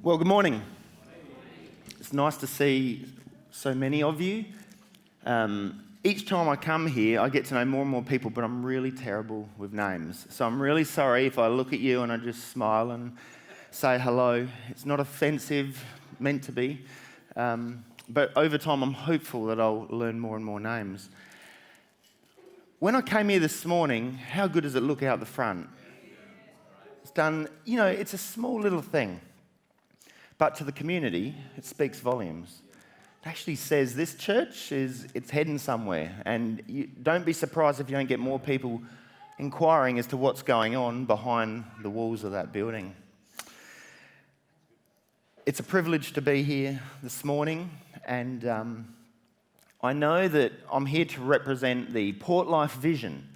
Well, good morning. It's nice to see so many of you. Each time I come here, I get to know more and more people, but I'm really terrible with names. So I'm really sorry if I look at you and I just smile and say hello. It's not offensive, meant to be. But over time, I'm hopeful that I'll learn more and more names. When I came here this morning, how good does it look out the front? It's done, it's a small little thing. But to the community, it speaks volumes. It actually says this church it's heading somewhere. And don't be surprised if you don't get more people inquiring as to what's going on behind the walls of that building. It's a privilege to be here this morning. And I know that I'm here to represent the Portlife vision.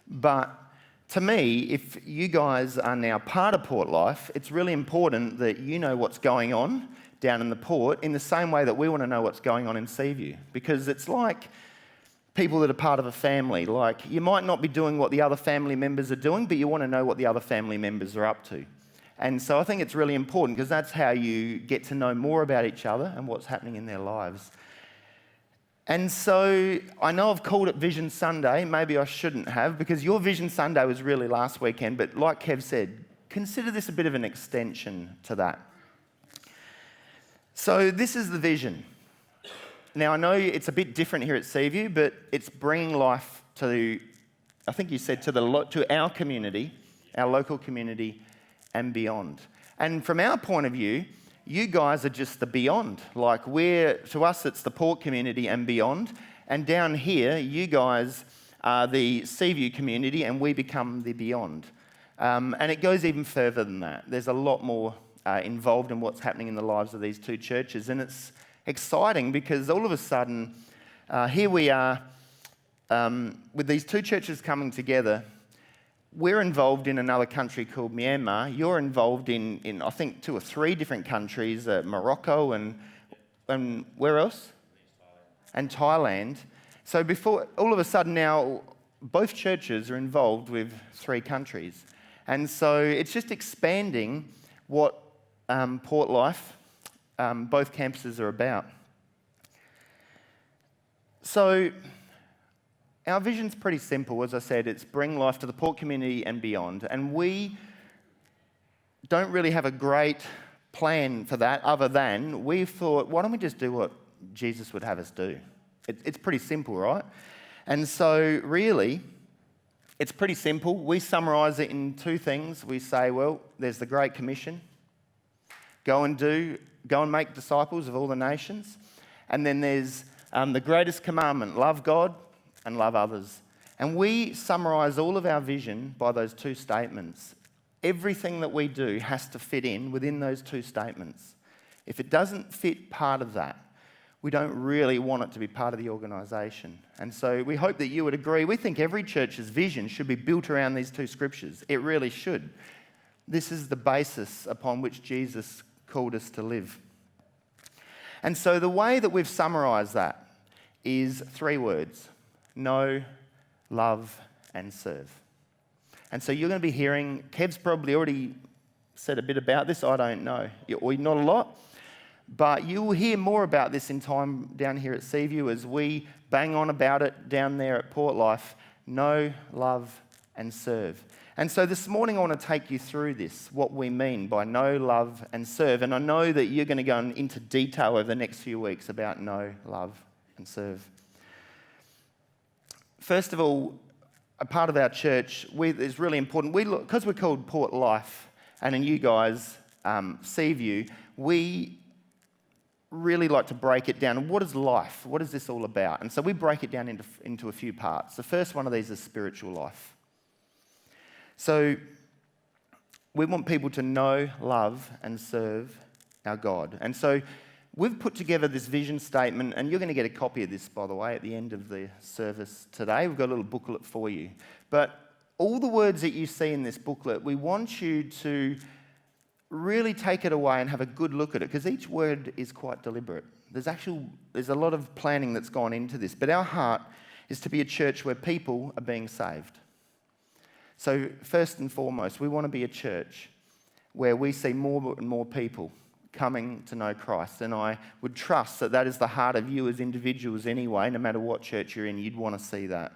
But to me, if you guys are now part of Portlife, it's really important that you know what's going on down in the port in the same way that we want to know what's going on in Seaview. Because it's like people that are part of a family. Like, you might not be doing what the other family members are doing, but you want to know what the other family members are up to. And so I think it's really important because that's how you get to know more about each other and what's happening in their lives. And so I know I've called it Vision Sunday. Maybe I shouldn't have, because your Vision Sunday was really last weekend. But like Kev said, consider this a bit of an extension to that. So this is the vision. Now, I know it's a bit different here at Seaview, but it's bringing life to, I think you said, to our community, our local community, and beyond. And from our point of view, you guys are just the beyond. Like, to us, it's the port community and beyond. And down here, you guys are the Seaview community, and we become the beyond. And it goes even further than that. There's a lot more involved in what's happening in the lives of these two churches. And it's exciting because all of a sudden, here we are with these two churches coming together. We're involved in another country called Myanmar. You're involved in I think 2 or 3 different countries, Morocco and where else? And Thailand. So before, all of a sudden now, both churches are involved with 3 countries. And so it's just expanding what Portlife, both campuses are about. So our vision's pretty simple. As I said, it's bring life to the port community and beyond. And we don't really have a great plan for that other than we thought, why don't we just do what Jesus would have us do? It's pretty simple, right? And so really, it's pretty simple. We summarise it in 2 things. We say, well, there's the Great Commission. Go and make disciples of all the nations. And then there's the greatest commandment, love God and love others. And we summarise all of our vision by those 2 statements. Everything that we do has to fit in within those 2 statements. If it doesn't fit part of that, we don't really want it to be part of the organisation. And so we hope that you would agree. We think every church's vision should be built around these 2 scriptures. It really should. This is the basis upon which Jesus called us to live. And so the way that we've summarised that is 3 words. Know, love, and serve. And so you're going to be hearing, Kev's probably already said a bit about this, I don't know, or not a lot, but you will hear more about this in time down here at Seaview as we bang on about it down there at Portlife. Know, love, and serve. And so this morning I want to take you through this, what we mean by know, love, and serve. And I know that you're going to go into detail over the next few weeks about know, love, and serve. First of all, a part of our church is really important. Because we're called Portlife, and in you guys, Seaview, we really like to break it down. What is life? What is this all about? And so we break it down into a few parts. The first one of these is spiritual life. So we want people to know, love, and serve our God. And so we've put together this vision statement, and you're going to get a copy of this, by the way, at the end of the service today. We've got a little booklet for you. But all the words that you see in this booklet, we want you to really take it away and have a good look at it, because each word is quite deliberate. There's a lot of planning that's gone into this. But our heart is to be a church where people are being saved. So first and foremost, we want to be a church where we see more and more people coming to know Christ. And I would trust that that is the heart of you as individuals anyway, no matter what church you're in, you'd want to see that.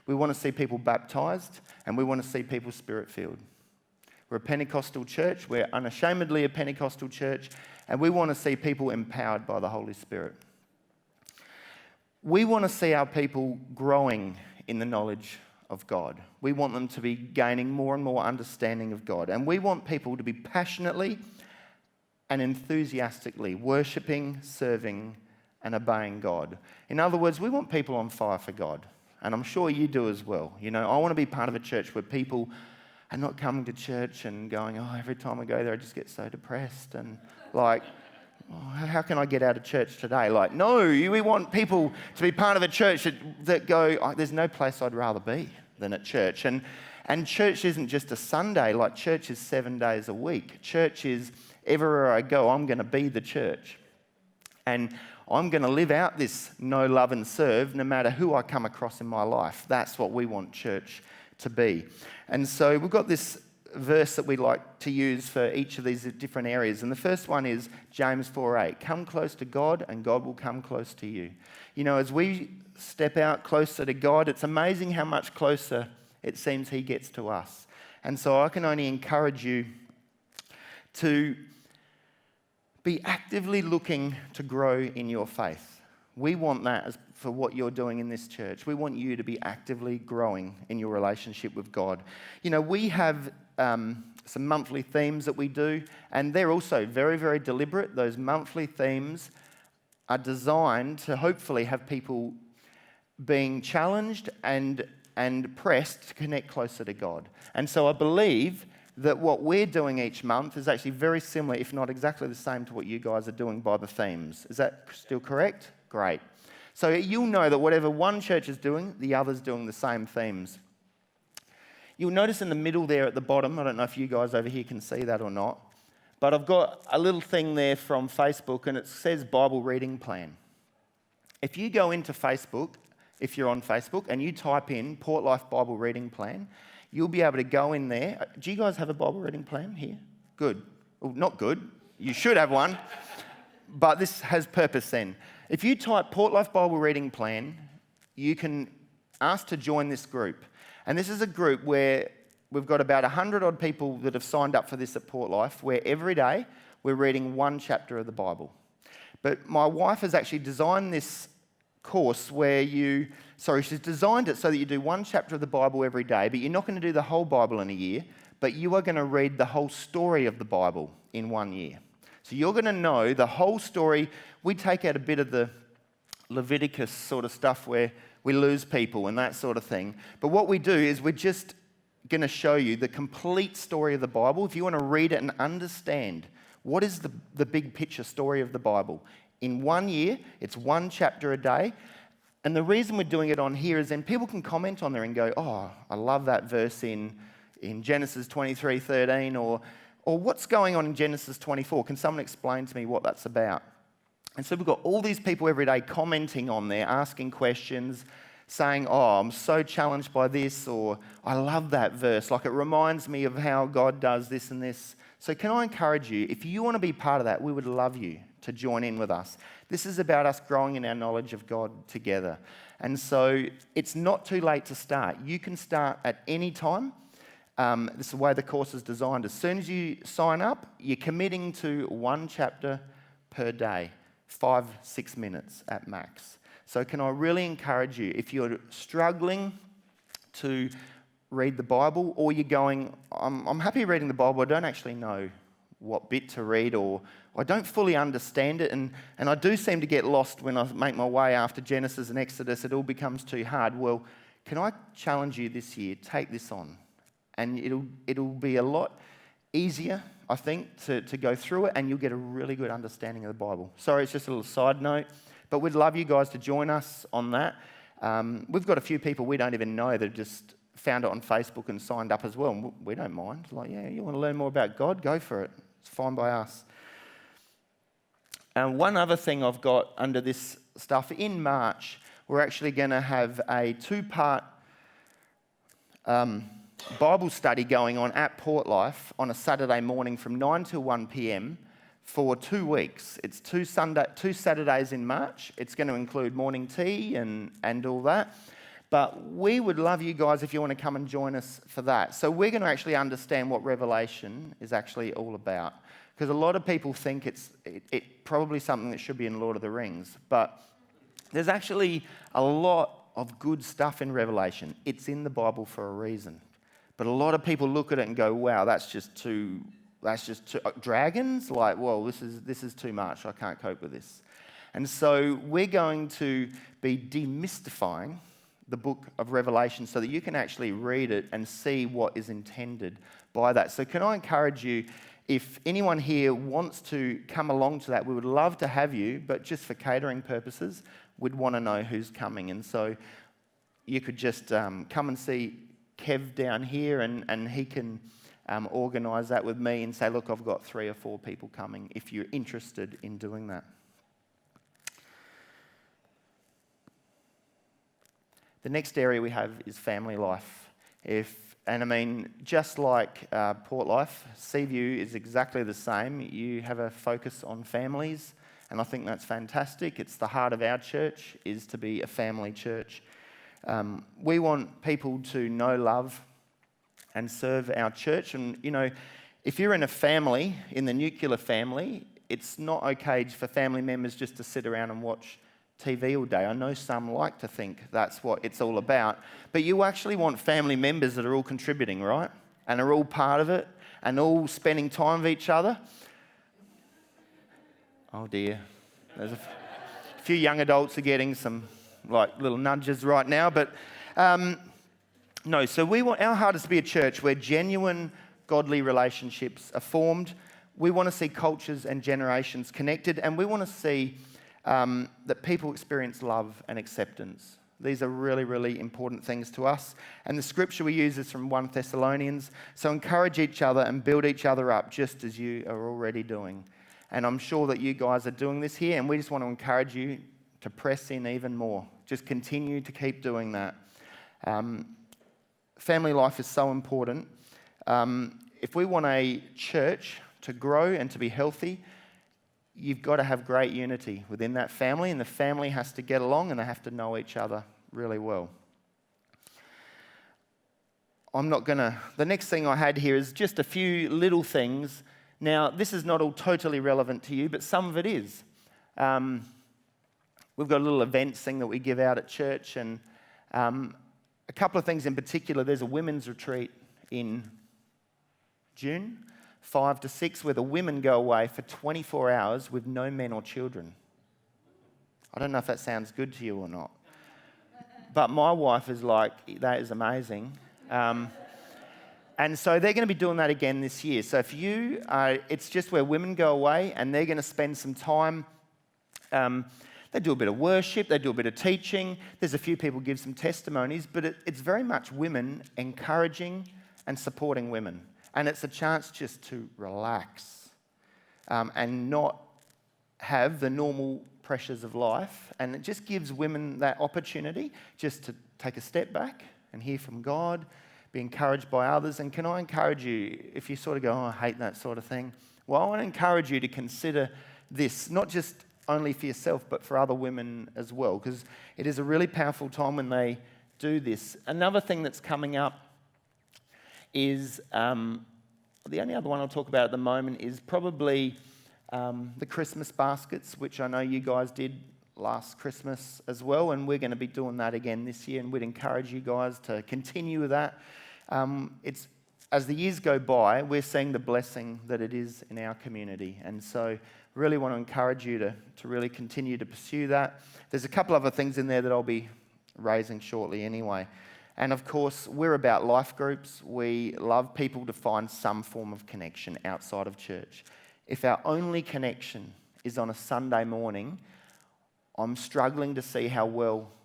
We want to see people baptised, and we want to see people Spirit-filled. We're a Pentecostal church. We're unashamedly a Pentecostal church, and we want to see people empowered by the Holy Spirit. We want to see our people growing in the knowledge of God. We want them to be gaining more and more understanding of God, and we want people to be passionately and enthusiastically worshipping, serving, and obeying God. In other words, we want people on fire for God, and I'm sure you do as well. You know, I want to be part of a church where people are not coming to church and going, oh, every time I go there I just get so depressed and like, oh, how can I get out of church today? Like, no, we want people to be part of a church that go, oh, there's no place I'd rather be than at church. And church isn't just a Sunday, like church is 7 days a week. Church is everywhere I go, I'm going to be the church. And I'm going to live out this know, love and serve no matter who I come across in my life. That's what we want church to be. And so we've got this verse that we like to use for each of these different areas. And the first one is James 4:8. Come close to God and God will come close to you. You know, as we step out closer to God, it's amazing how much closer it seems he gets to us. And so I can only encourage you to be actively looking to grow in your faith. We want that for what you're doing in this church. We want you to be actively growing in your relationship with God. You know, we have some monthly themes that we do, and they're also very, very deliberate. Those monthly themes are designed to hopefully have people being challenged and pressed to connect closer to God. And so I believe that what we're doing each month is actually very similar, if not exactly the same, to what you guys are doing by the themes. Is that still correct? Great. So you'll know that whatever one church is doing, the other's doing the same themes. You'll notice in the middle there at the bottom, I don't know if you guys over here can see that or not, but I've got a little thing there from Facebook and it says Bible reading plan. If you go into Facebook, if you're on Facebook, and you type in Portlife Bible reading plan, you'll be able to go in there. Do you guys have a Bible reading plan here? Good. Well, not good. You should have one. But this has purpose then. If you type Portlife Bible reading plan, you can ask to join this group. And this is a group where we've got about 100 odd people that have signed up for this at Portlife, where every day we're reading one chapter of the Bible. But my wife has actually designed this course where she's designed it so that you do one chapter of the Bible every day, but you're not going to do the whole Bible in a year, but you are going to read the whole story of the Bible in 1 year. So you're going to know the whole story. We take out a bit of the Leviticus sort of stuff where we lose people and that sort of thing. But what we do is we're just going to show you the complete story of the Bible. If you want to read it and understand what is the big picture story of the Bible. In 1 year, it's one chapter a day. And the reason we're doing it on here is then people can comment on there and go, oh, I love that verse in Genesis 23:13, or what's going on in Genesis 24? Can someone explain to me what that's about? And so we've got all these people every day commenting on there, asking questions, saying, oh, I'm so challenged by this, or I love that verse. Like it reminds me of how God does this and this. So can I encourage you, if you want to be part of that, we would love you to join in with us. This is about us growing in our knowledge of God together. And so it's not too late to start. You can start at any time. This is the way the course is designed. As soon as you sign up, you're committing to one chapter per day, 5-6 minutes at max. So can I really encourage you, if you're struggling to read the Bible, or you're going, I'm happy reading the Bible, I don't actually know what bit to read, or I don't fully understand it, and I do seem to get lost when I make my way after Genesis and Exodus, it all becomes too hard. Well, can I challenge you this year, take this on, and it'll be a lot easier, I think, to go through it, and you'll get a really good understanding of the Bible. Sorry, it's just a little side note, but we'd love you guys to join us on that. We've got a few people we don't even know that just found it on Facebook and signed up as well, and we don't mind. Like, yeah, you want to learn more about God? Go for it. It's fine by us. One other thing I've got under this stuff, in March, we're actually going to have a 2-part Bible study going on at Portlife on a Saturday morning from 9 till 1 p.m. for 2 weeks. It's two Saturdays in March. It's going to include morning tea and all that. But we would love you guys if you want to come and join us for that. So we're going to actually understand what Revelation is actually all about. Because a lot of people think it's probably something that should be in Lord of the Rings. But there's actually a lot of good stuff in Revelation. It's in the Bible for a reason. But a lot of people look at it and go, wow, that's just too dragons? Like, whoa, this is too much. I can't cope with this. And so we're going to be demystifying the book of Revelation so that you can actually read it and see what is intended by that. So can I encourage you, if anyone here wants to come along to that, we would love to have you, but just for catering purposes, we'd want to know who's coming. And so you could just come and see Kev down here and he can organise that with me and say, look, I've got 3 or 4 people coming if you're interested in doing that. The next area we have is family life. Just like Portlife, Seaview is exactly the same. You have a focus on families, and I think that's fantastic. It's the heart of our church, is to be a family church. We want people to know, love, and serve our church. And, if you're in a family, in the nuclear family, it's not okay for family members just to sit around and watch TV all day. I know some like to think that's what it's all about, but you actually want family members that are all contributing, right? And are all part of it and all spending time with each other. Oh dear, there's a few young adults are getting some little nudges right now, but no. So our heart is to be a church where genuine godly relationships are formed. We want to see cultures and generations connected, and we want to see that people experience love and acceptance. These are really, really important things to us. And the scripture we use is from 1 Thessalonians. So encourage each other and build each other up just as you are already doing. And I'm sure that you guys are doing this here, and we just want to encourage you to press in even more. Just continue to keep doing that. Family life is so important. If we want a church to grow and to be healthy, you've got to have great unity within that family, and the family has to get along and they have to know each other really well. The next thing I had here is just a few little things. Now, this is not all totally relevant to you, but some of it is. We've got a little events thing that we give out at church, and a couple of things in particular. There's a women's retreat in June, 5 to 6, where the women go away for 24 hours with no men or children. I don't know if that sounds good to you or not. But my wife is like, that is amazing. And so they're going to be doing that again this year. So it's just where women go away and they're going to spend some time. They do a bit of worship, they do a bit of teaching. There's a few people give some testimonies, but it's very much women encouraging and supporting women. And it's a chance just to relax and not have the normal pressures of life. And it just gives women that opportunity just to take a step back and hear from God, be encouraged by others. And can I encourage you, if you sort of go, oh, I hate that sort of thing, well, I want to encourage you to consider this, not just only for yourself, but for other women as well, because it is a really powerful time when they do this. Another thing that's coming up is, the only other one I'll talk about at the moment is probably the Christmas baskets, which I know you guys did last Christmas as well, and we're going to be doing that again this year, and we'd encourage you guys to continue with that. As the years go by, we're seeing the blessing that it is in our community, and so really want to encourage you to really continue to pursue that. There's a couple other things in there that I'll be raising shortly anyway. And of course, we're about life groups. We love people to find some form of connection outside of church. If our only connection is on a Sunday morning, I'm struggling to see how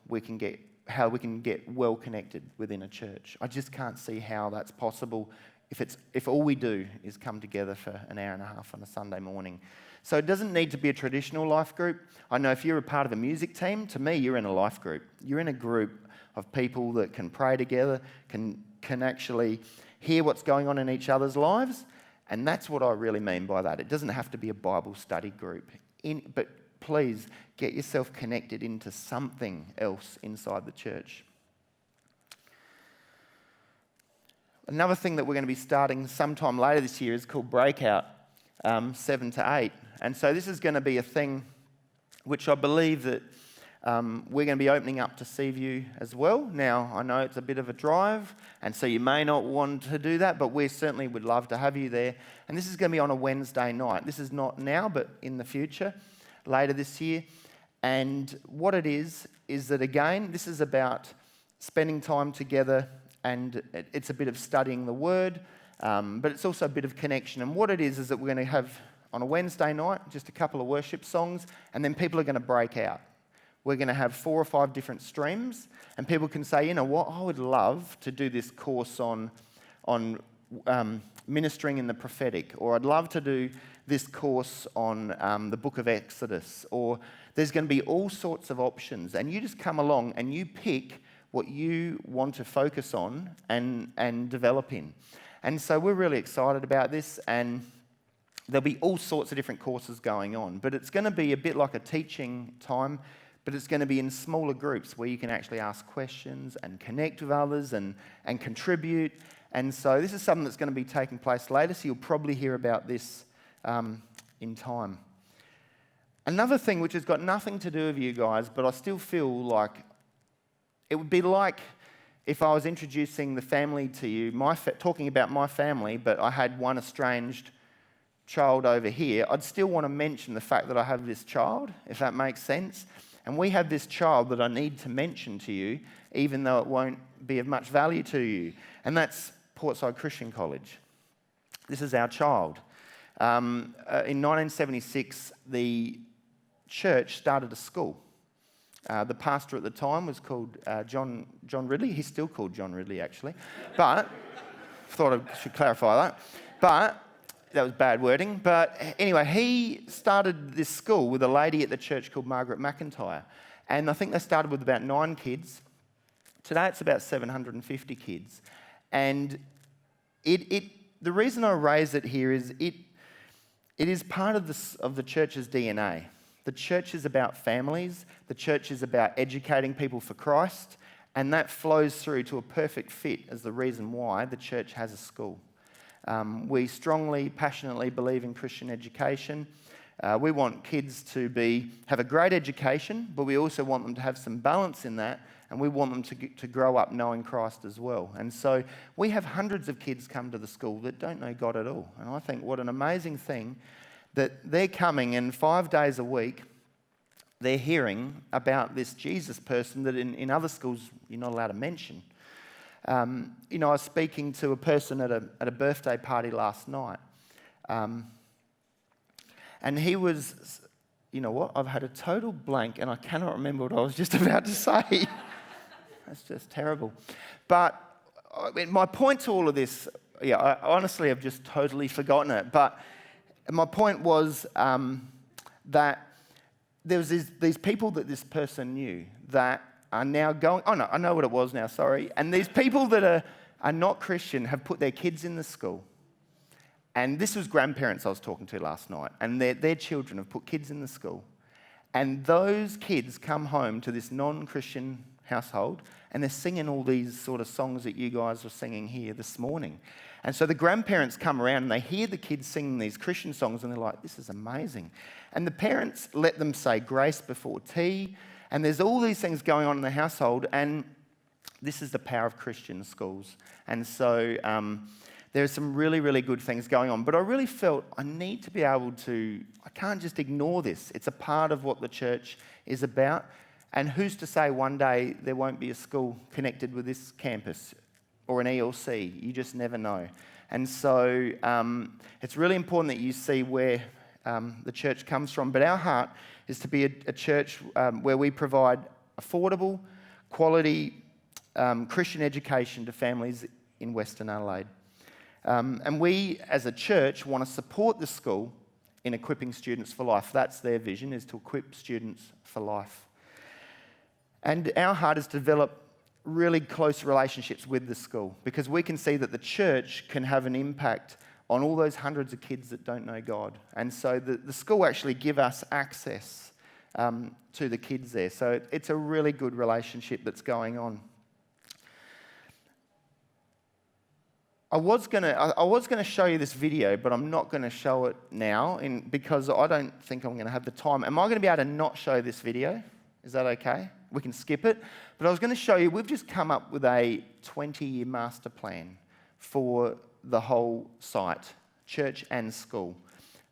we can get well connected within a church. I just can't see how that's possible if all we do is come together for an hour and a half on a Sunday morning. So it doesn't need to be a traditional life group. I know if you're a part of a music team, to me, you're in a life group. You're in a group of people that can pray together, can actually hear what's going on in each other's lives, And that's what I really mean by that. It doesn't have to be a Bible study group, but please get yourself connected into something else inside the church. Another thing that we're going to be starting sometime later this year is called Breakout, 7 to 8. And so this is going to be a thing which I believe that we're going to be opening up to Seaview as well. Now, I know it's a bit of a drive, and so you may not want to do that, but we certainly would love to have you there. And this is going to be on a Wednesday night. This is not now, but in the future, later this year. And what it is that, again, this is about spending time together, and it's a bit of studying the Word, but it's also a bit of connection. And what it is that we're going to have on a Wednesday night just a couple of worship songs, and then people are going to break out. We're going to have 4 or 5 different streams, and people can say, you know what, I would love to do this course on ministering in the prophetic, or I'd love to do this course on the book of Exodus, or there's going to be all sorts of options, and you just come along and you pick what you want to focus on and develop in. And so we're really excited about this, and there'll be all sorts of different courses going on, but it's going to be a bit like a teaching time, but it's going to be in smaller groups where you can actually ask questions and connect with others and contribute. And so this is something that's going to be taking place later, so you'll probably hear about this in time. Another thing which has got nothing to do with you guys, but I still feel like it would be like if I was introducing the family to you, talking about my family, but I had one estranged child over here, I'd still want to mention the fact that I have this child, if that makes sense. And we have this child that I need to mention to you, even though it won't be of much value to you. And that's Portside Christian College. This is our child. In 1976, the church started a school. The pastor at the time was called John Ridley. He's still called John Ridley, actually. But, thought I should clarify that. But that was bad wording. But anyway, he started this school with a lady at the church called Margaret McIntyre. And I think they started with about 9 kids. Today it's about 750 kids. And the reason I raise it here is it is part of the church's DNA. The church is about families. The church is about educating people for Christ. And that flows through to a perfect fit as the reason why the church has a school. We strongly, passionately believe in Christian education. We want kids to have a great education, but we also want them to have some balance in that, and we want them to grow up knowing Christ as well. And so we have hundreds of kids come to the school that don't know God at all. And I think what an amazing thing that they're coming, and 5 days a week, they're hearing about this Jesus person that in other schools you're not allowed to mention. I was speaking to a person at a birthday party last night, and he was, you know what, I've had a total blank, and I cannot remember what I was just about to say. That's just terrible. But my point to all of this, I honestly have just totally forgotten it, but my point was that there was these people that this person knew that are now going, oh no, I know what it was now, sorry. And these people that are not Christian have put their kids in the school. And this was grandparents I was talking to last night. And their children have put kids in the school. And those kids come home to this non-Christian household, and they're singing all these sort of songs that you guys were singing here this morning. And so the grandparents come around and they hear the kids singing these Christian songs, and they're like, this is amazing. And the parents let them say grace before tea. And there's all these things going on in the household, and this is the power of Christian schools. And so there's some really, really good things going on. But I really felt I need to be able to, I can't just ignore this. It's a part of what the church is about. And who's to say one day there won't be a school connected with this campus or an ELC? You just never know. And so it's really important that you see where the church comes from. But our heart is to be a church where we provide affordable, quality Christian education to families in Western Adelaide. And we, as a church, want to support the school in equipping students for life. That's their vision, is to equip students for life. And our heart is to develop really close relationships with the school, because we can see that the church can have an impact on all those hundreds of kids that don't know God. And so the school actually give us access to the kids there. So it's a really good relationship that's going on. I was gonna show you this video, but I'm not gonna show it now because I don't think I'm gonna have the time. Am I gonna be able to not show this video? Is that okay? We can skip it. But I was gonna show you, we've just come up with a 20-year master plan for the whole site, church and school.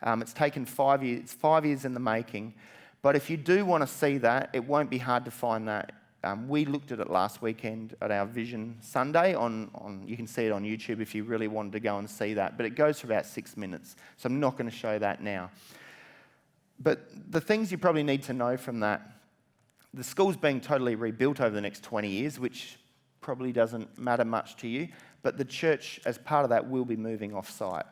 It's taken 5 years. It's 5 years in the making. But if you do want to see that, it won't be hard to find that. We looked at it last weekend at our Vision Sunday. You can see it on YouTube if you really wanted to go and see that. But it goes for about 6 minutes, so I'm not going to show that now. But the things you probably need to know from that, the school's being totally rebuilt over the next 20 years, which probably doesn't matter much to you. But the church, as part of that, will be moving off-site.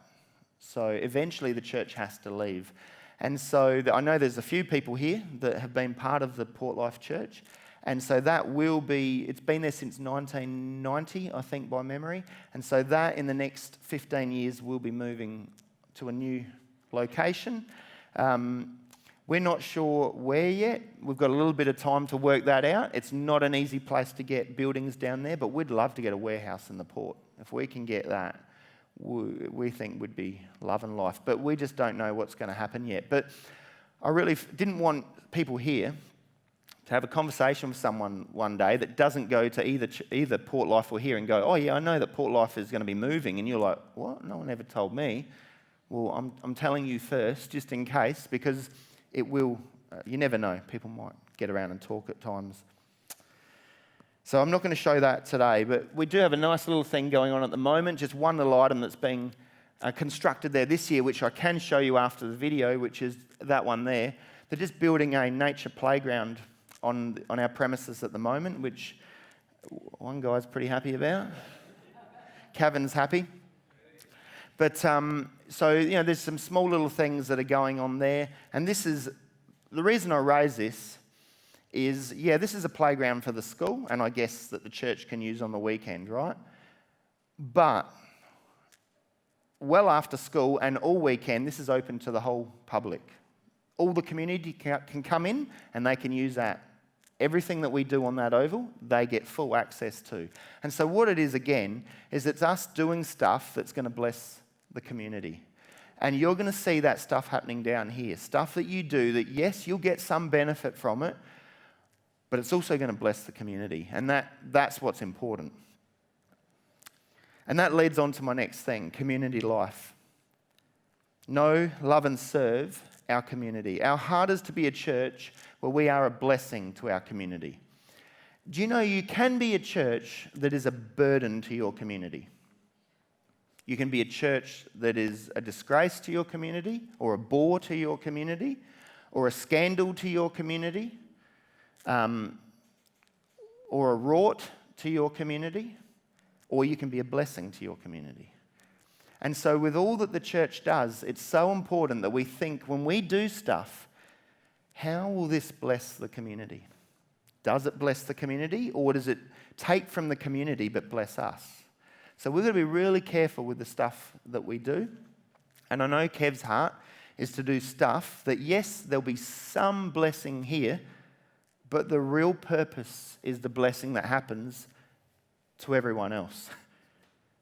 So eventually the church has to leave. And so I know there's a few people here that have been part of the Portlife Church. And so that will be, it's been there since 1990, I think, by memory. And so that in the next 15 years will be moving to a new location. We're not sure where yet. We've got a little bit of time to work that out. It's not an easy place to get buildings down there, but we'd love to get a warehouse in the port. If we can get that, we think would be love and life. But we just don't know what's going to happen yet. But I really didn't want people here to have a conversation with someone one day that doesn't go to either Portlife or here and go, oh yeah, I know that Portlife is going to be moving. And you're like, what? No one ever told me. Well, I'm telling you first, just in case, because it will, you never know. People might get around and talk at times. So I'm not going to show that today, but we do have a nice little thing going on at the moment, just one little item that's being constructed there this year, which I can show you after the video, which is that one there. They're just building a nature playground on our premises at the moment, which one guy's pretty happy about. Kevin's happy. But so, there's some small little things that are going on there. And this is, the reason I raise this is, this is a playground for the school, and I guess that the church can use on the weekend, right? But well after school and all weekend, this is open to the whole public. All the community can come in and they can use that. Everything that we do on that oval, they get full access to. And so what it is, again, is it's us doing stuff that's going to bless the community. And you're going to see that stuff happening down here. Stuff that you do that, yes, you'll get some benefit from it, but it's also going to bless the community. And that's what's important. And that leads on to my next thing, community life. Know, love and serve our community. Our heart is to be a church where we are a blessing to our community. Do you know you can be a church that is a burden to your community? You can be a church that is a disgrace to your community, or a bore to your community, or a scandal to your community, or a rort to your community, or you can be a blessing to your community. And so with all that the church does, it's so important that we think when we do stuff, how will this bless the community? Does it bless the community, or does it take from the community but bless us? So we're going to be really careful with the stuff that we do. And I know Kev's heart is to do stuff that, yes, there'll be some blessing here, but the real purpose is the blessing that happens to everyone else.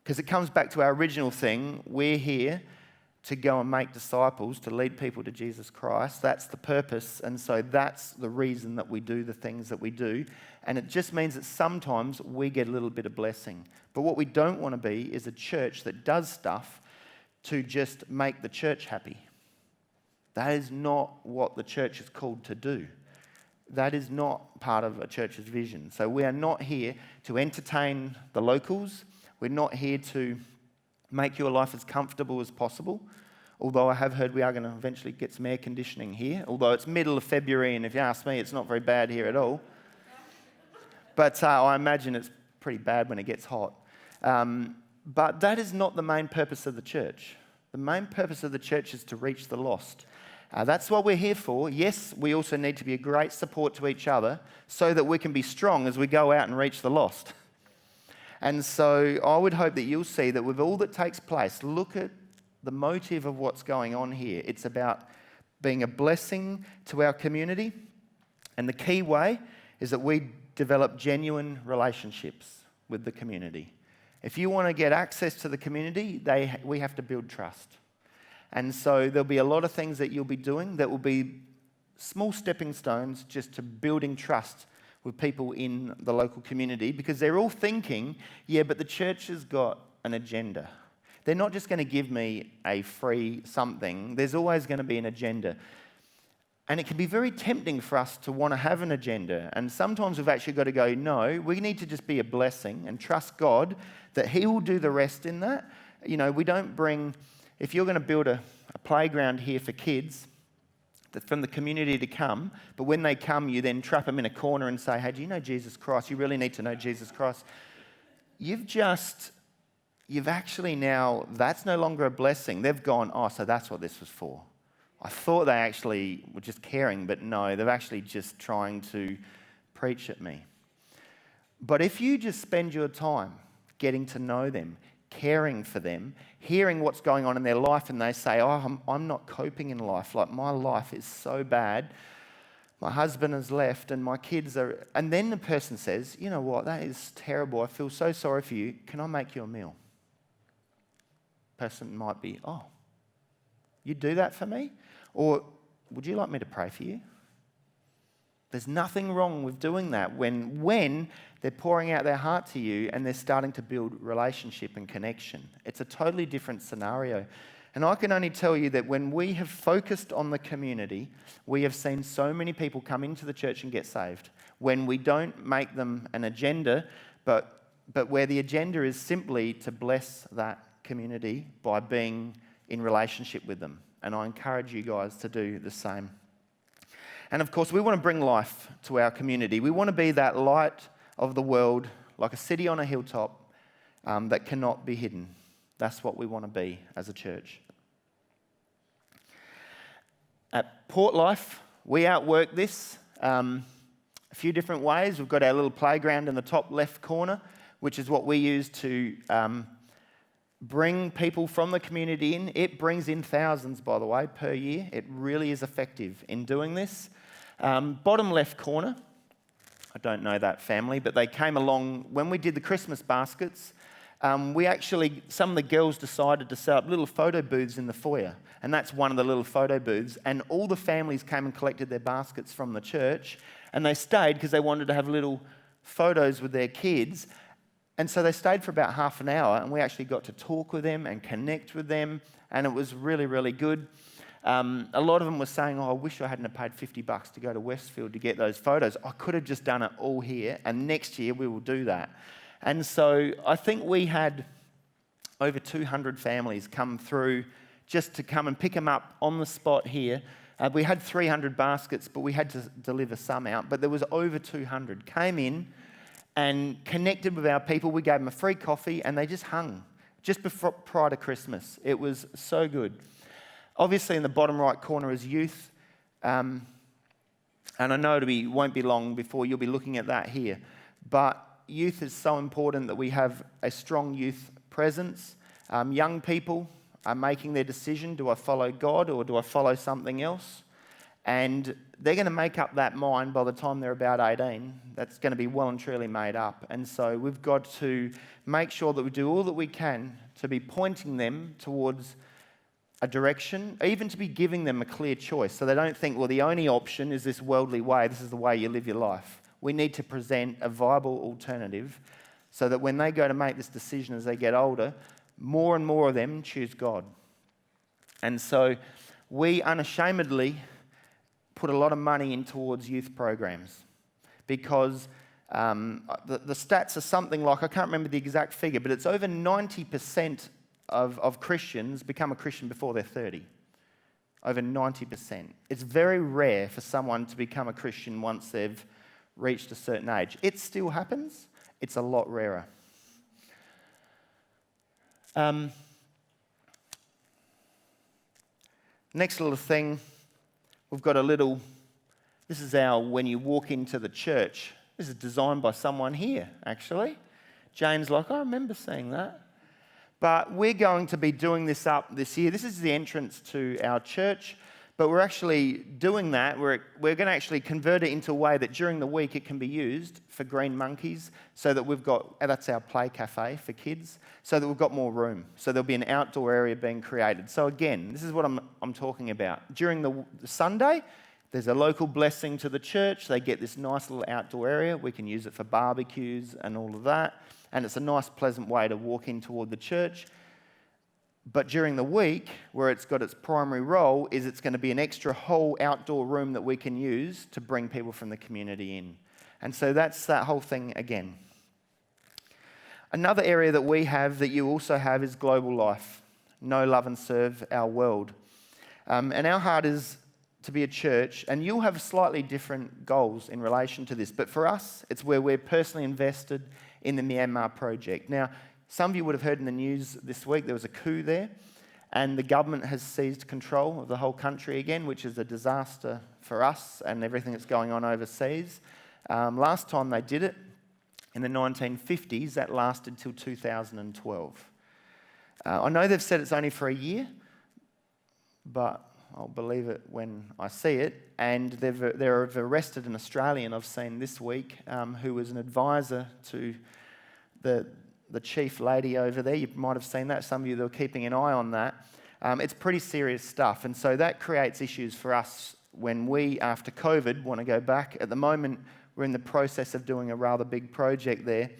Because it comes back to our original thing. We're here to go and make disciples, to lead people to Jesus Christ. That's the purpose. And so that's the reason that we do the things that we do. And it just means that sometimes we get a little bit of blessing. But what we don't want to be is a church that does stuff to just make the church happy. That is not what the church is called to do. That is not part of a church's vision. So we are not here to entertain the locals. We're not here to make your life as comfortable as possible. Although I have heard we are going to eventually get some air conditioning here. Although it's middle of February, and if you ask me, it's not very bad here at all. But I imagine it's pretty bad when it gets hot. But that is not the main purpose of the church. The main purpose of the church is to reach the lost. That's what we're here for. Yes, we also need to be a great support to each other so that we can be strong as we go out and reach the lost. And so I would hope that you'll see that with all that takes place, look at the motive of what's going on here. It's about being a blessing to our community. And the key way is that we develop genuine relationships with the community. If you want to get access to the community, we have to build trust. And so there'll be a lot of things that you'll be doing that will be small stepping stones just to building trust with people in the local community, because they're all thinking, yeah, but the church has got an agenda. They're not just going to give me a free something. There's always going to be an agenda. And it can be very tempting for us to want to have an agenda. And sometimes we've actually got to go, no, we need to just be a blessing and trust God that He will do the rest in that. You know, we don't bring, if you're going to build a playground here for kids, from the community to come, but when they come, you then trap them in a corner and say, hey, do you know Jesus Christ? You really need to know Jesus Christ. You've actually now, that's no longer a blessing. They've gone, oh, so that's what this was for. I thought they actually were just caring, but no, they're actually just trying to preach at me. But if you just spend your time getting to know them, caring for them, hearing what's going on in their life, and they say, oh, I'm not coping in life. Like, my life is so bad. My husband has left and my kids are... And then the person says, you know what, that is terrible. I feel so sorry for you. Can I make you a meal? Person might be, oh, you do that for me? Or would you like me to pray for you? There's nothing wrong with doing that when they're pouring out their heart to you and they're starting to build relationship and connection. It's a totally different scenario. And I can only tell you that when we have focused on the community, we have seen so many people come into the church and get saved. When we don't make them an agenda, but where the agenda is simply to bless that community by being in relationship with them. And I encourage you guys to do the same. And of course, we want to bring life to our community. We want to be that light of the world, like a city on a hilltop that cannot be hidden. That's what we want to be as a church. At Portlife, we outwork this a few different ways. We've got our little playground in the top left corner, which is what we use to bring people from the community in. It brings in thousands, by the way, per year. It really is effective in doing this. Bottom left corner, I don't know that family, but they came along when we did the Christmas baskets. Some of the girls decided to set up little photo booths in the foyer, and that's one of the little photo booths. And all the families came and collected their baskets from the church, and they stayed because they wanted to have little photos with their kids. And so they stayed for about half an hour, and we actually got to talk with them and connect with them, and it was really, really good. A lot of them were saying, oh, I wish I hadn't have paid $50 to go to Westfield to get those photos. I could have just done it all here, and next year we will do that. And so I think we had over 200 families come through just to come and pick them up on the spot here. We had 300 baskets, but we had to deliver some out. But there was over 200 came in and connected with our people. We gave them a free coffee, and they just hung just prior to Christmas. It was so good. Obviously, in the bottom right corner is youth. And I know it won't be long before you'll be looking at that here. But youth is so important that we have a strong youth presence. Young people are making their decision, do I follow God or do I follow something else? And they're going to make up that mind by the time they're about 18. That's going to be well and truly made up. And so we've got to make sure that we do all that we can to be pointing them towards a direction, even to be giving them a clear choice, so they don't think, well, the only option is this worldly way, this is the way you live your life. We need to present a viable alternative so that when they go to make this decision as they get older, more and more of them choose God. And so we unashamedly put a lot of money in towards youth programs because the stats are something like, I can't remember the exact figure, but it's over 90% of Christians become a Christian before they're 30. Over 90%. It's very rare for someone to become a Christian once they've reached a certain age. It still happens. It's a lot rarer. Next little thing, we've got this is when you walk into the church. This is designed by someone here, actually. Jane's like, I remember seeing that. But we're going to be doing this up this year. This is the entrance to our church, but we're actually doing that. We're going to actually convert it into a way that during the week it can be used for green monkeys, so that we've got, that's our play cafe for kids, so that we've got more room. So there'll be an outdoor area being created. So again, this is what I'm talking about. During the Sunday, there's a local blessing to the church. They get this nice little outdoor area. We can use it for barbecues and all of that. And it's a nice, pleasant way to walk in toward the church. But during the week, where it's got its primary role, is it's going to be an extra whole outdoor room that we can use to bring people from the community in. And so that's that whole thing again. Another area that we have, that you also have, is global life. Know, love and serve our world. And our heart is to be a church, and you'll have slightly different goals in relation to this. But for us, it's where we're personally invested in the Myanmar project. Now, some of you would have heard in the news this week there was a coup there, and the government has seized control of the whole country again, which is a disaster for us and everything that's going on overseas. Last time they did it, in the 1950s, that lasted till 2012. I know they've said it's only for a year, but I'll believe it when I see it. And they've arrested an Australian I've seen this week who was an advisor to the chief lady over there. You might have seen that. Some of you that are keeping an eye on that. It's pretty serious stuff. And so that creates issues for us when we, after COVID, want to go back. At the moment, we're in the process of doing a rather big project there.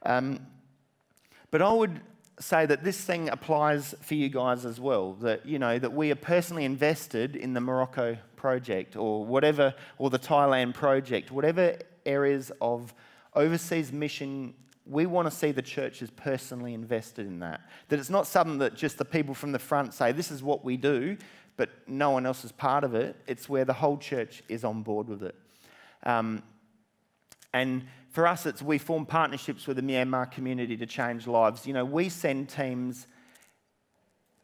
But I would say that this thing applies for you guys as well, that, you know, that we are personally invested in the Morocco project or whatever, or the Thailand project, whatever areas of overseas mission, we want to see the churches personally invested in that. That it's not something that just the people from the front say, this is what we do, but no one else is part of it. It's where the whole church is on board with it. And for us, we form partnerships with the Myanmar community to change lives. You know, we send teams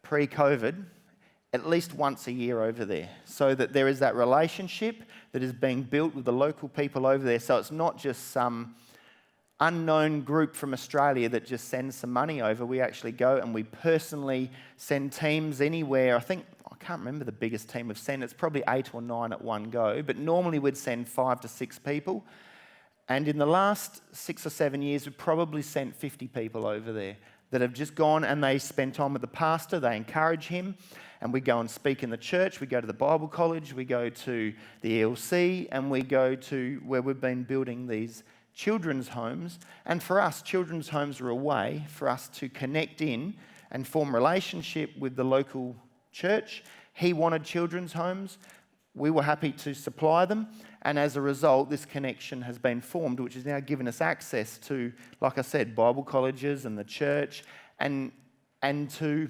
pre-COVID at least once a year over there, so that there is that relationship that is being built with the local people over there. So it's not just some unknown group from Australia that just sends some money over. We actually go and we personally send teams anywhere. I can't remember the biggest team we've sent. It's probably 8 or 9 at one go, but normally we'd send 5 to 6 people. And in the last 6 or 7 years, we've probably sent 50 people over there that have just gone and they spend time with the pastor, they encourage him, and we go and speak in the church, we go to the Bible college, we go to the ELC, and we go to where we've been building these children's homes. And for us, children's homes are a way for us to connect in and form relationship with the local church. He wanted children's homes. We were happy to supply them, and as a result, this connection has been formed, which has now given us access to, like I said, Bible colleges and the church, and to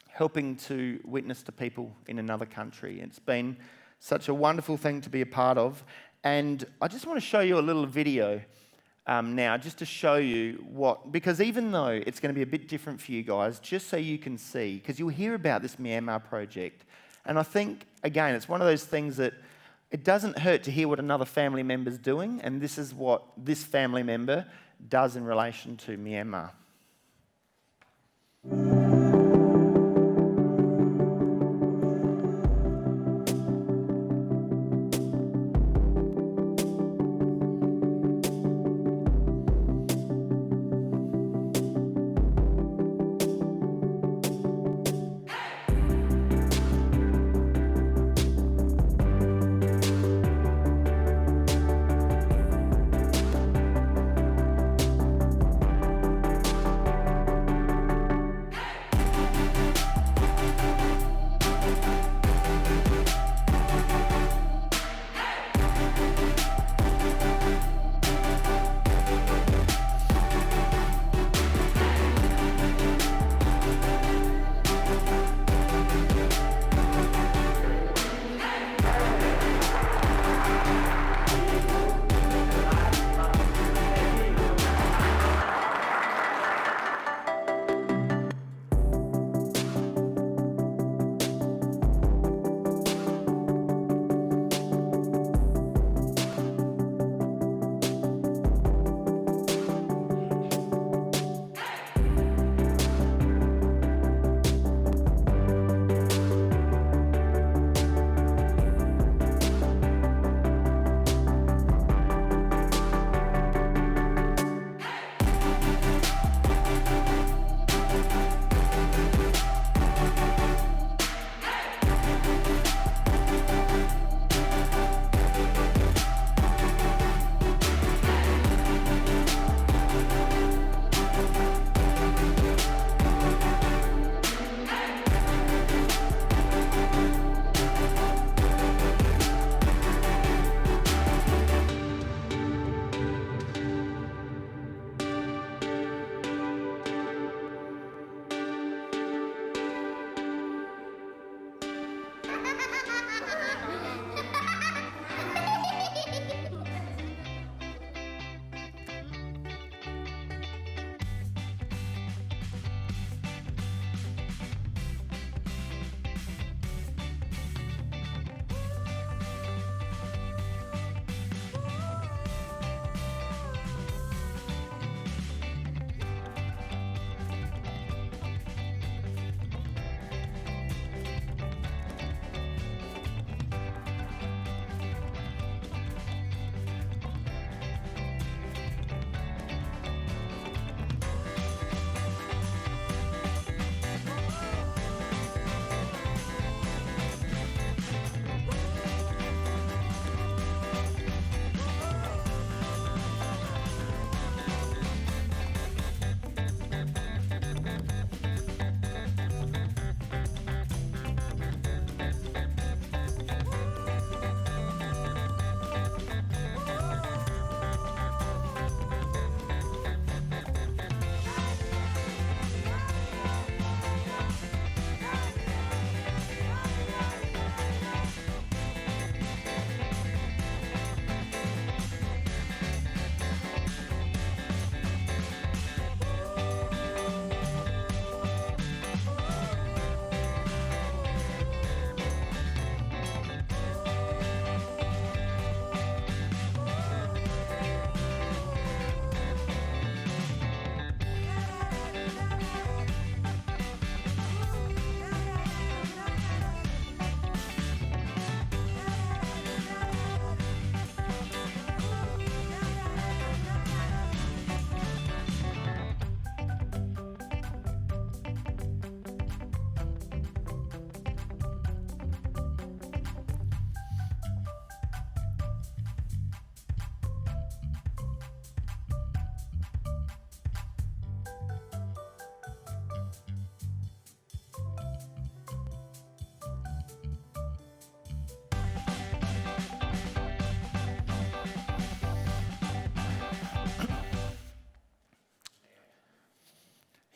helping to witness to people in another country. It's been such a wonderful thing to be a part of, and I just want to show you a little video now, just to show you because even though it's going to be a bit different for you guys, just so you can see, because you'll hear about this Myanmar project. And I think, again, it's one of those things that it doesn't hurt to hear what another family member's doing, and this is what this family member does in relation to Myanmar.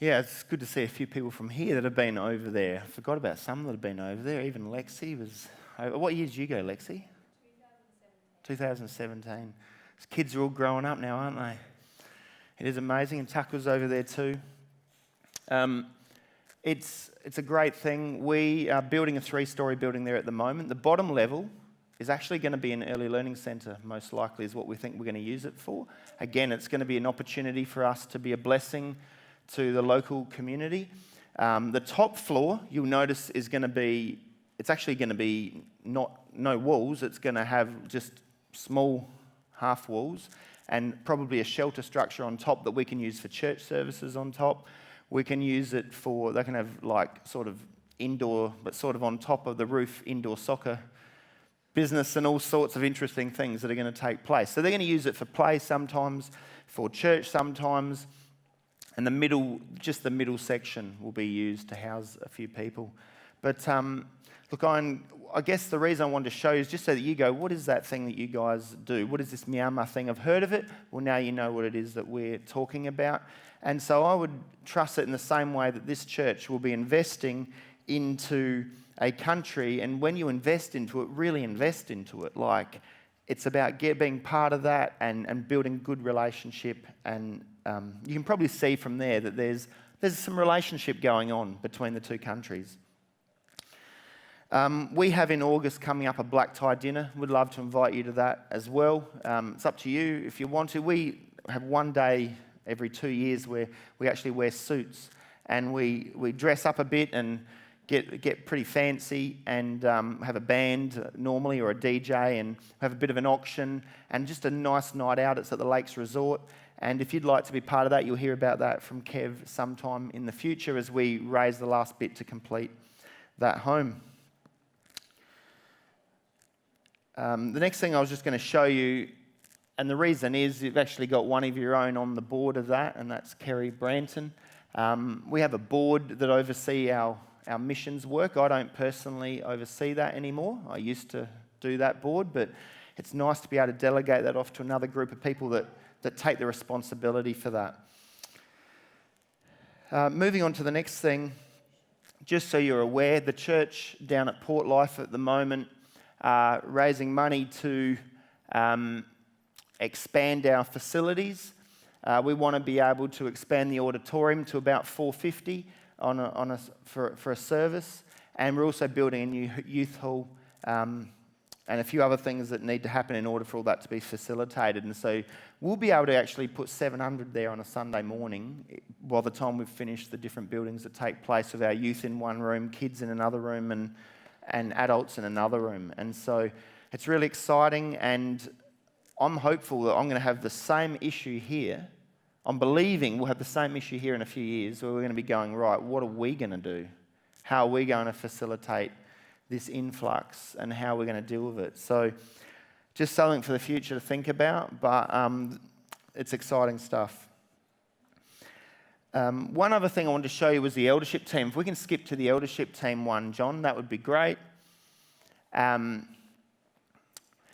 Yeah, it's good to see a few people from here that have been over there. I forgot about some that have been over there. Even Lexi was over. What year did you go, Lexi? 2017. These kids are all growing up now, aren't they? It is amazing. And Tucker's over there too. It's a great thing. We are building a 3-story building there at the moment. The bottom level is actually going to be an early learning centre, most likely is what we think we're going to use it for. Again, it's going to be an opportunity for us to be a blessing to the local community. The top floor, you'll notice, is going to be, it's actually going to be no walls. It's going to have just small half walls and probably a shelter structure on top that we can use for church services on top. We can use it for, they can have like sort of indoor, but sort of on top of the roof, indoor soccer business and all sorts of interesting things that are going to take place. So they're going to use it for play sometimes, for church sometimes, and the middle section will be used to house a few people. But look, I guess the reason I wanted to show you is just so that you go, what is that thing that you guys do? What is this Myanmar thing? I've heard of it. Well, now you know what it is that we're talking about. And so I would trust it in the same way that this church will be investing into a country. And when you invest into it, really invest into it. Like, it's about being part of that and building good relationship. And you can probably see from there that there's some relationship going on between the two countries. We have in August coming up a black tie dinner. We'd love to invite you to that as well. It's up to you if you want to. We have one day every 2 years where we actually wear suits and we dress up a bit and get pretty fancy and have a band normally or a DJ and have a bit of an auction and just a nice night out. It's at the Lakes Resort. And if you'd like to be part of that, you'll hear about that from Kev sometime in the future as we raise the last bit to complete that home. The next thing I was just going to show you, and the reason is you've actually got one of your own on the board of that, and that's Kerry Branton. We have a board that oversee our missions work. I don't personally oversee that anymore. I used to do that board, but it's nice to be able to delegate that off to another group of people that take the responsibility for that. Moving on to the next thing, just so you're aware, the church down at Portlife at the moment raising money to expand our facilities. We want to be able to expand the auditorium to about 450 for a service, and we're also building a new youth hall and a few other things that need to happen in order for all that to be facilitated. And so we'll be able to actually put 700 there on a Sunday morning by the time we've finished the different buildings that take place with our youth in one room, kids in another room, and adults in another room. And so it's really exciting, and I'm hopeful that I'm going to have the same issue here. I'm believing we'll have the same issue here in a few years where we're going to be going, right, what are we going to do? How are we going to facilitate this influx and how we're going to deal with it? So just something for the future to think about, but it's exciting stuff. One other thing I wanted to show you was the eldership team. If we can skip to the eldership team one, John, that would be great.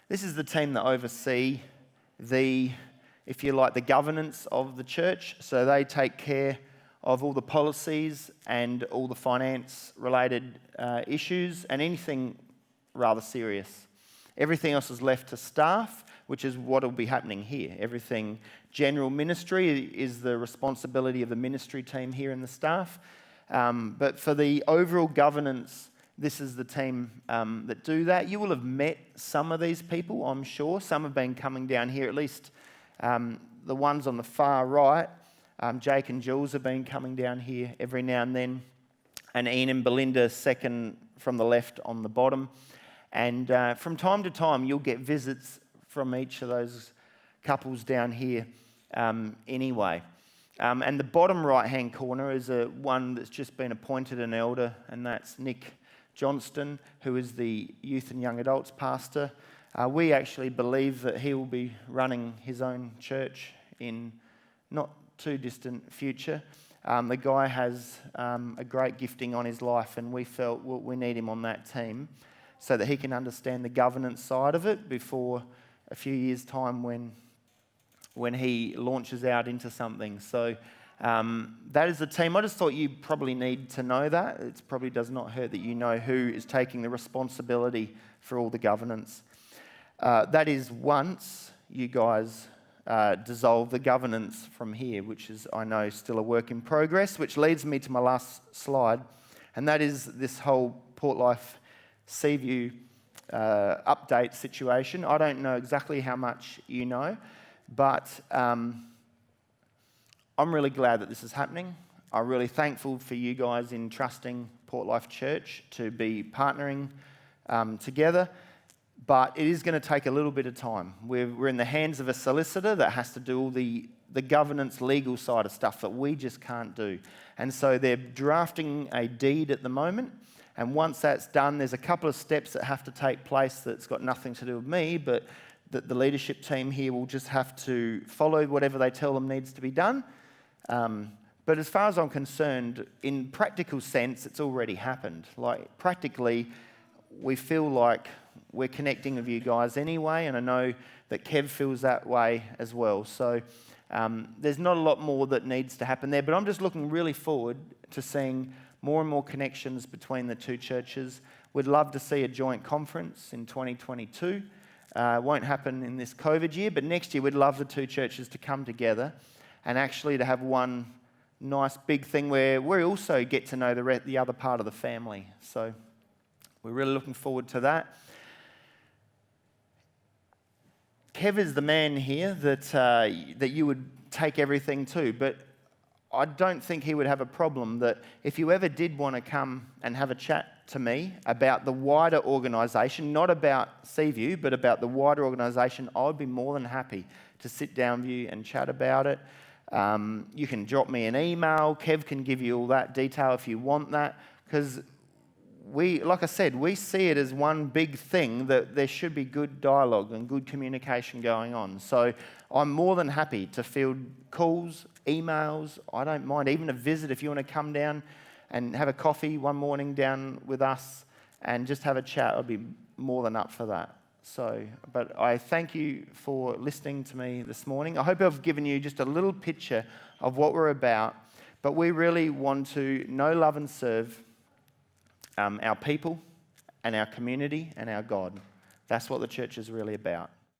This is the team that oversee if you like, the governance of the church. So they take care of all the policies and all the finance-related issues and anything rather serious. Everything else is left to staff, which is what will be happening here. Everything general ministry is the responsibility of the ministry team here and the staff. But for the overall governance, this is the team that do that. You will have met some of these people, I'm sure. Some have been coming down here, at least the ones on the far right. Jake and Jules have been coming down here every now and then. And Ian and Belinda, second from the left on the bottom. And from time to time, you'll get visits from each of those couples down here anyway. And the bottom right-hand corner is one that's just been appointed an elder, and that's Nick Johnston, who is the youth and young adults pastor. We actually believe that he will be running his own church in not too distant future. The guy has a great gifting on his life, and we felt we need him on that team so that he can understand the governance side of it before a few years' time when he launches out into something. So That is the team. I just thought you probably need to know that. It probably does not hurt that you know who is taking the responsibility for all the governance. That is once you guys dissolve the governance from here, which is, I know, still a work in progress, which leads me to my last slide, and that is this whole Portlife Seaview update situation. I don't know exactly how much you know, but I'm really glad that this is happening. I'm really thankful for you guys in trusting Portlife Church to be partnering together, but it is going to take a little bit of time. We're in the hands of a solicitor that has to do all the governance legal side of stuff that we just can't do. And so they're drafting a deed at the moment, and once that's done, there's a couple of steps that have to take place that's got nothing to do with me, but that the leadership team here will just have to follow whatever they tell them needs to be done. But as far as I'm concerned, in practical sense, it's already happened. Like, practically, we feel like we're connecting with you guys anyway, and I know that Kev feels that way as well. So there's not a lot more that needs to happen there, but I'm just looking really forward to seeing more and more connections between the two churches. We'd love to see a joint conference in 2022. It won't happen in this COVID year, but next year we'd love the two churches to come together and actually to have one nice big thing where we also get to know the other part of the family. So we're really looking forward to that. Kev is the man here that you would take everything to, but I don't think he would have a problem that if you ever did want to come and have a chat to me about the wider organisation, not about Seaview, but about the wider organisation, I would be more than happy to sit down with you and chat about it. You can drop me an email. Kev can give you all that detail if you want that, because like I said, we see it as one big thing that there should be good dialogue and good communication going on. So I'm more than happy to field calls, emails. I don't mind, even a visit if you want to come down and have a coffee one morning down with us and just have a chat. I'd be more than up for that. So, but I thank you for listening to me this morning. I hope I've given you just a little picture of what we're about, but we really want to know, love and serve our people and our community and our God. That's what the church is really about.